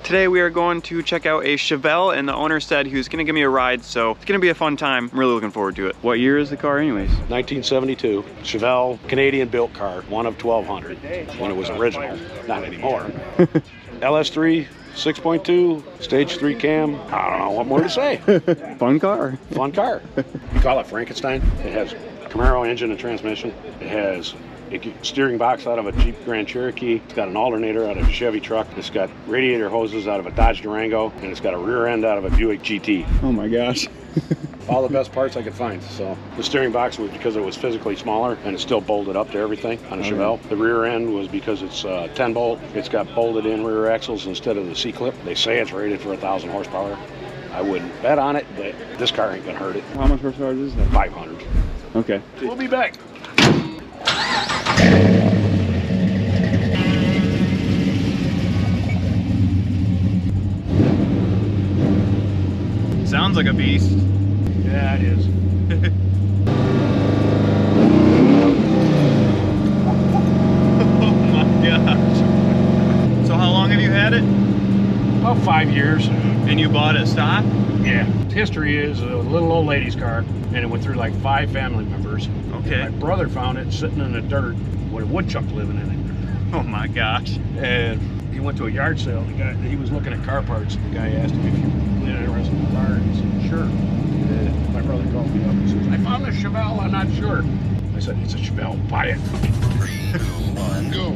Today we are going to check out a Chevelle, and the owner said he was gonna give me a ride, so it's gonna be a fun time. I'm really looking forward to it. What year is the car anyways? 1972, Chevelle, Canadian built car, one of 1,200 when it was original, not anymore. LS3, 6.2, stage 3 cam. I don't know what more to say. Fun car. Fun car. We call it Frankenstein. It has Camaro engine and transmission. It has a steering box out of a Jeep Grand Cherokee. It's got an alternator out of a Chevy truck. It's got radiator hoses out of a Dodge Durango, and it's got a rear end out of a Buick GT. Oh my gosh. All the best parts I could find. So the steering box was because it was physically smaller and it's still bolted up to everything on a Chevelle. The rear end was because it's 10 bolt. It's got bolted in rear axles instead of the C-clip. They say it's rated for 1,000 horsepower. I wouldn't bet on it, but this car ain't gonna hurt it. How much horsepower is that? 500. Okay. We'll be back. Sounds like a beast. Yeah, it is. Oh my gosh. So how long have you had it? About 5 years. And you bought it stock? Yeah. History is a little old lady's car, and it went through like 5 family members. Okay. My brother found it sitting in the dirt with a woodchuck living in it. Oh my gosh. And he went to a yard sale. The guy, he was looking at car parts, and the guy asked him if you were interested in the car, and he said, sure. And my brother called me up and says, I found a Chevelle, I'm not sure. I said, it's a Chevelle, buy it. 3, 2, 1, go.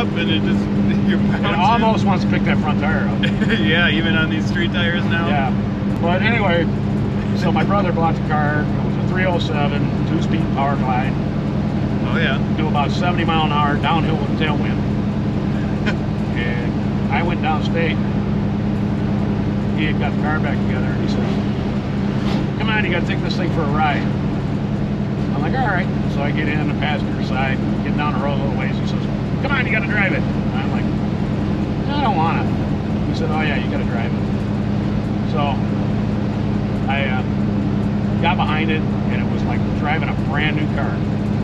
And it just, you're bouncing. It almost wants to pick that front tire up. Yeah, even on these street tires now. Yeah. But anyway, so my brother bought the car. It was a 307, 2-speed power glide. Oh yeah. Do about 70 mile an hour downhill with tailwind. And I went downstate. He had got the car back together, and he said, come on, you gotta take this thing for a ride. I'm like, all right. So I get in the passenger side, get down the road a little ways. He says, come on, you gotta drive it. And I'm like, I don't wanna. He said, oh yeah, you gotta drive it. So I got behind it, and it was like driving a brand new car.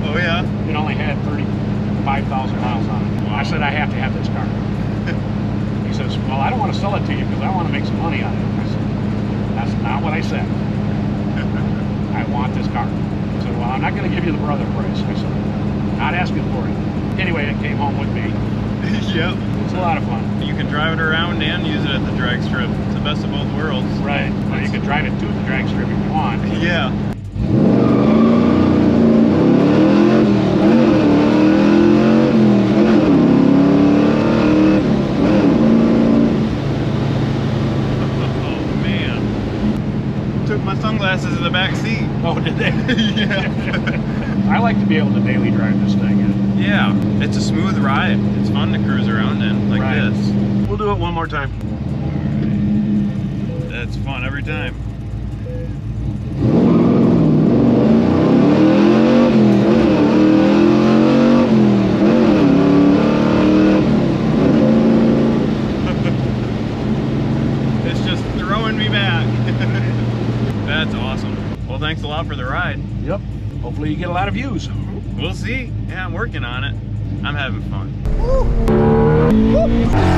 Oh yeah? It only had 35,000 miles on it. Wow. I said, I have to have this car. He says, well, I don't want to sell it to you because I want to make some money on it. I said, that's not what I said. I want this car. He said, well, I'm not going to give you the brother price. I said, not asking for it. Anyway, it came home with me. Yep. It's a lot of fun. You can drive it around and use it at the drag strip. It's the best of both worlds. Right. Well, you can drive it to the drag strip if you want. Yeah. Oh man. Took my sunglasses in the back seat. Oh, did they? Yeah. I like to be able to daily drive this thing. Yeah, it's a smooth ride. It's fun to cruise around in like this. We'll do it one more time. That's fun every time. It's just throwing me back. That's awesome. Well, thanks a lot for the ride. Yep. Hopefully you get a lot of views. We'll see. Yeah, I'm working on it. I'm having fun. Woo. Woo.